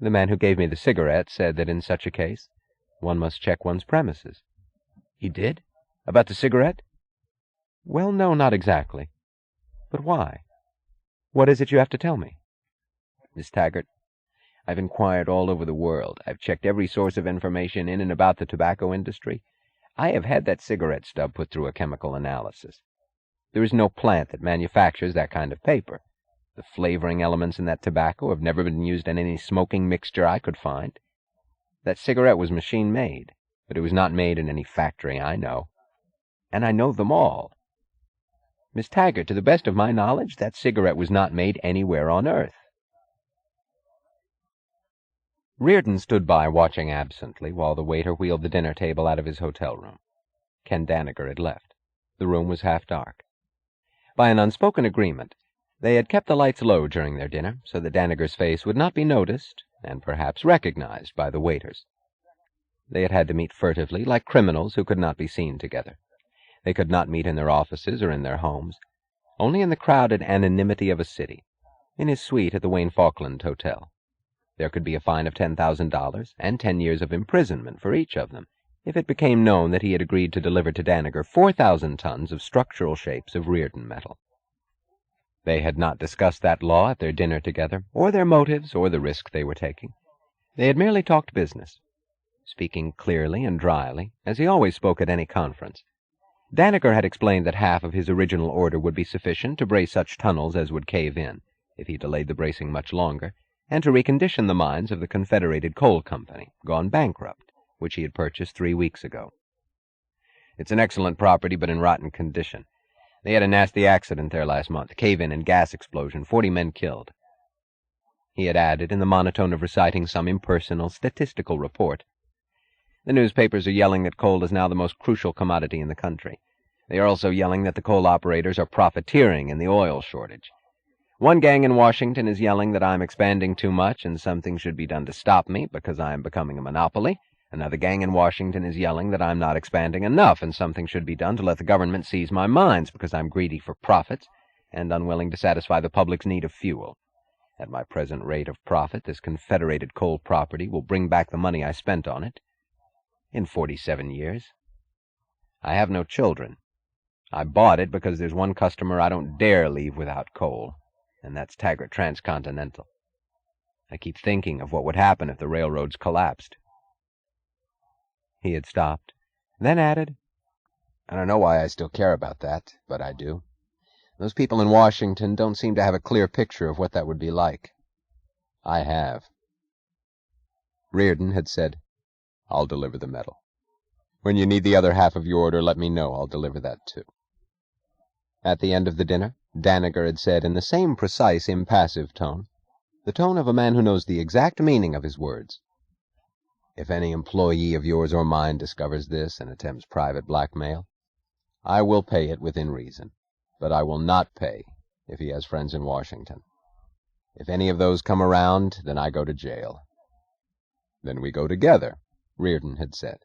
The man who gave me the cigarette said that in such a case, one must check one's premises." "He did? About the cigarette?" "Well, no, not exactly. But why? What is it you have to tell me?" "Miss Taggart, I've inquired all over the world. I've checked every source of information in and about the tobacco industry. I have had that cigarette stub put through a chemical analysis. There is no plant that manufactures that kind of paper. The flavoring elements in that tobacco have never been used in any smoking mixture I could find. That cigarette was machine-made, but it was not made in any factory I know. And I know them all. Miss Taggart, to the best of my knowledge, that cigarette was not made anywhere on Earth." Reardon stood by watching absently while the waiter wheeled the dinner table out of his hotel room. Ken Danager had left. The room was half dark. By an unspoken agreement, they had kept the lights low during their dinner so that Danager's face would not be noticed and perhaps recognized by the waiters. They had had to meet furtively, like criminals who could not be seen together. They could not meet in their offices or in their homes, only in the crowded anonymity of a city, in his suite at the Wayne Falkland Hotel. There could be a fine of $10,000 and 10 years of imprisonment for each of them if it became known that he had agreed to deliver to Danager 4,000 tons of structural shapes of Reardon metal. They had not discussed that law at their dinner together, or their motives, or the risk they were taking. They had merely talked business, speaking clearly and dryly, as he always spoke at any conference. Danager had explained that half of his original order would be sufficient to brace such tunnels as would cave in, if he delayed the bracing much longer, and to recondition the mines of the Confederated Coal Company, gone bankrupt, which he had purchased 3 weeks ago. "It's an excellent property, but in rotten condition. They had a nasty accident there last month, cave-in and gas explosion, 40 men killed." He had added, in the monotone of reciting some impersonal statistical report. "The newspapers are yelling that coal is now the most crucial commodity in the country. They are also yelling that the coal operators are profiteering in the oil shortage. One gang in Washington is yelling that I'm expanding too much and something should be done to stop me because I am becoming a monopoly. Another gang in Washington is yelling that I'm not expanding enough and something should be done to let the government seize my mines because I'm greedy for profits and unwilling to satisfy the public's need of fuel. At my present rate of profit, this Confederated coal property will bring back the money I spent on it in 47 years. I have no children. I bought it because there's one customer I don't dare leave without coal, and that's Taggart Transcontinental. I keep thinking of what would happen if the railroads collapsed." He had stopped, then added, "I don't know why I still care about that, but I do. Those people in Washington don't seem to have a clear picture of what that would be like. I have." Reardon had said, "I'll deliver the metal. When you need the other half of your order, let me know. I'll deliver that too." At the end of the dinner, Danager had said in the same precise, impassive tone, the tone of a man who knows the exact meaning of his words, "If any employee of yours or mine discovers this and attempts private blackmail, I will pay it within reason, but I will not pay if he has friends in Washington. If any of those come around, then I go to jail." "Then we go together," Reardon had said.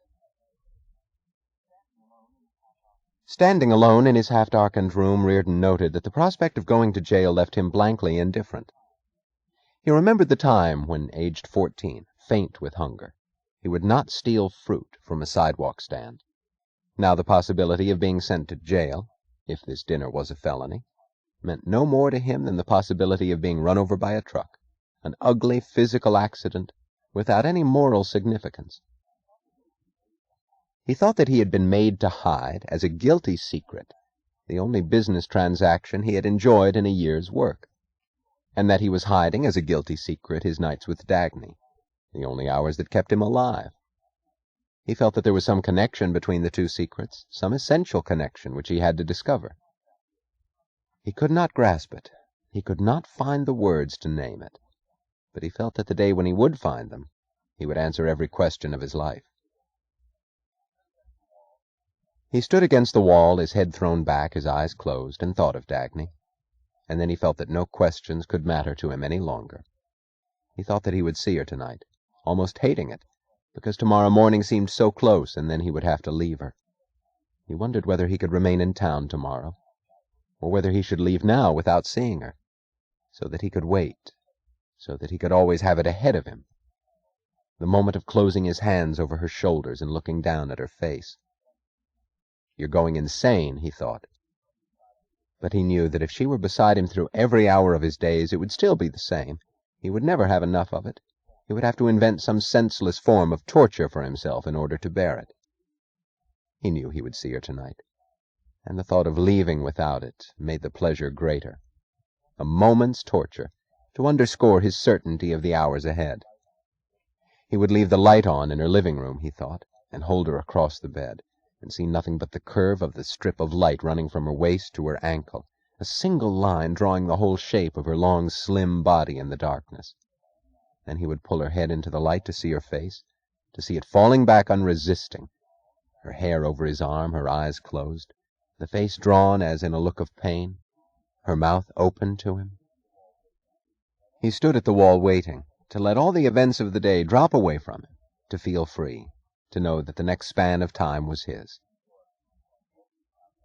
Standing alone in his half-darkened room, Reardon noted that the prospect of going to jail left him blankly indifferent. He remembered the time when, aged 14, faint with hunger, he would not steal fruit from a sidewalk stand. Now the possibility of being sent to jail, if this dinner was a felony, meant no more to him than the possibility of being run over by a truck, an ugly physical accident without any moral significance. He thought that he had been made to hide, as a guilty secret, the only business transaction he had enjoyed in a year's work, and that he was hiding as a guilty secret his nights with Dagny, the only hours that kept him alive. He felt that there was some connection between the two secrets, some essential connection which he had to discover. He could not grasp it. He could not find the words to name it. But he felt that the day when he would find them, he would answer every question of his life. He stood against the wall, his head thrown back, his eyes closed, and thought of Dagny. And then he felt that no questions could matter to him any longer. He thought that he would see her tonight, almost hating it, because tomorrow morning seemed so close, and then he would have to leave her. He wondered whether he could remain in town tomorrow, or whether he should leave now without seeing her, so that he could wait, so that he could always have it ahead of him, the moment of closing his hands over her shoulders and looking down at her face. "You're going insane," he thought. But he knew that if she were beside him through every hour of his days, it would still be the same. He would never have enough of it. He would have to invent some senseless form of torture for himself in order to bear it. He knew he would see her tonight, and the thought of leaving without it made the pleasure greater. A moment's torture, to underscore his certainty of the hours ahead. He would leave the light on in her living room, he thought, and hold her across the bed, and see nothing but the curve of the strip of light running from her waist to her ankle, a single line drawing the whole shape of her long, slim body in the darkness. Then he would pull her head into the light to see her face, to see it falling back unresisting, her hair over his arm, her eyes closed, the face drawn as in a look of pain, her mouth open to him. He stood at the wall waiting, to let all the events of the day drop away from him, to feel free, to know that the next span of time was his.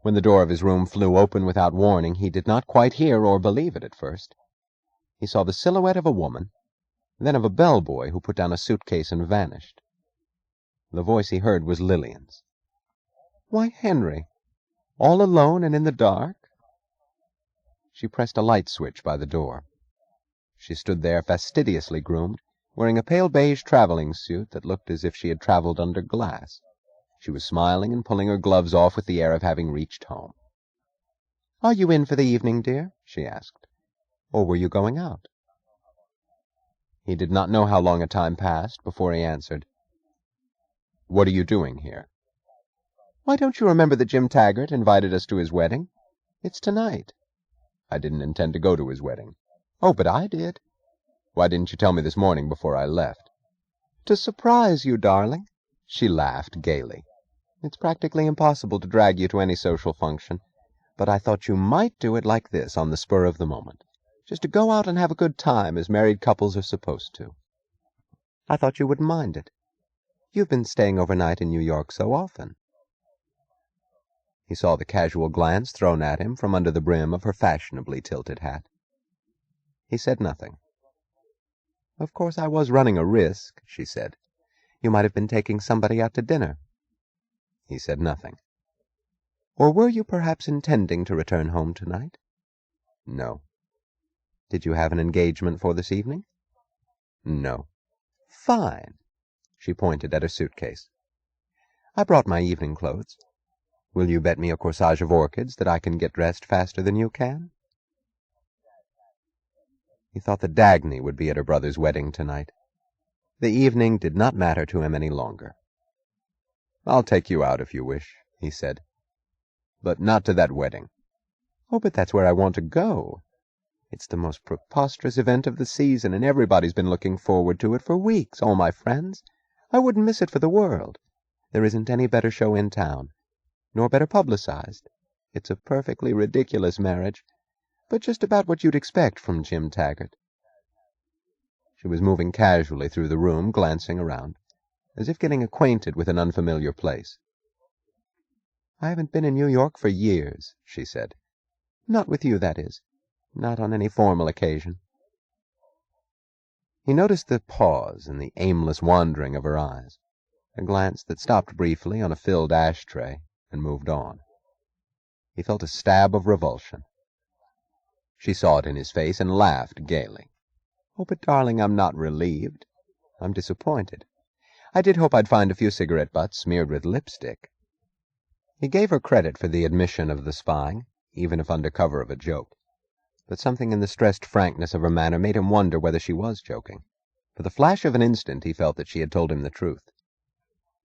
When the door of his room flew open without warning, he did not quite hear or believe it at first. He saw the silhouette of a woman, then of a bellboy who put down a suitcase and vanished. The voice he heard was Lillian's. "Why, Henry, all alone and in the dark?" She pressed a light switch by the door. She stood there fastidiously groomed, wearing a pale beige traveling suit that looked as if she had traveled under glass. She was smiling and pulling her gloves off with the air of having reached home. "Are you in for the evening, dear?" she asked. "Or were you going out?" He did not know how long a time passed before he answered, "What are you doing here?" "Why, don't you remember that Jim Taggart invited us to his wedding? It's tonight." "I didn't intend to go to his wedding." "Oh, but I did." "Why didn't you tell me this morning before I left?" "To surprise you, darling." She laughed gaily. "It's practically impossible to drag you to any social function, but I thought you might do it like this on the spur of the moment, just to go out and have a good time as married couples are supposed to. I thought you wouldn't mind it. You've been staying overnight in New York so often." He saw the casual glance thrown at him from under the brim of her fashionably tilted hat. He said nothing. "Of course I was running a risk," she said. "You might have been taking somebody out to dinner." He said nothing. "Or were you perhaps intending to return home tonight?" "No." "Did you have an engagement for this evening?" "No." "Fine." She pointed at her suitcase. "I brought my evening clothes. Will you bet me a corsage of orchids that I can get dressed faster than you can?" He thought that Dagny would be at her brother's wedding tonight. The evening did not matter to him any longer. "I'll take you out if you wish," he said. "But not to that wedding." "Oh, but that's where I want to go. It's the most preposterous event of the season, and everybody's been looking forward to it for weeks, all my friends. I wouldn't miss it for the world. There isn't any better show in town, nor better publicized. It's a perfectly ridiculous marriage, but just about what you'd expect from Jim Taggart." She was moving casually through the room, glancing around, as if getting acquainted with an unfamiliar place. "I haven't been in New York for years," she said. "Not with you, that is. Not on any formal occasion." He noticed the pause and the aimless wandering of her eyes, a glance that stopped briefly on a filled ashtray and moved on. He felt a stab of revulsion. She saw it in his face and laughed gaily. "Oh, but darling, I'm not relieved. I'm disappointed. I did hope I'd find a few cigarette butts smeared with lipstick." He gave her credit for the admission of the spying, even if under cover of a joke. But something in the stressed frankness of her manner made him wonder whether she was joking. For the flash of an instant he felt that she had told him the truth.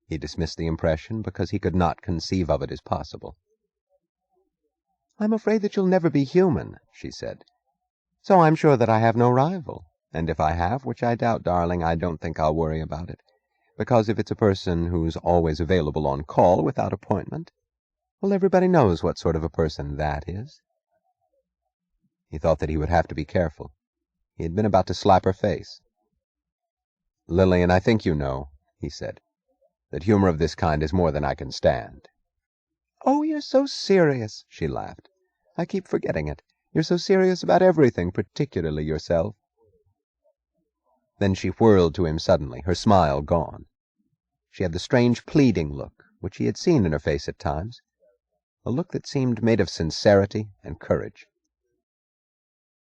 He dismissed the impression because he could not conceive of it as possible. "I'm afraid that you'll never be human," she said. "So I'm sure that I have no rival. And if I have, which I doubt, darling, I don't think I'll worry about it. Because if it's a person who's always available on call without appointment, well, everybody knows what sort of a person that is." He thought that he would have to be careful. He had been about to slap her face. "Lillian, I think you know," he said, "that humor of this kind is more than I can stand." "Oh, you're so serious," she laughed. "I keep forgetting it. You're so serious about everything, particularly yourself." Then she whirled to him suddenly, her smile gone. She had the strange pleading look which he had seen in her face at times, a look that seemed made of sincerity and courage.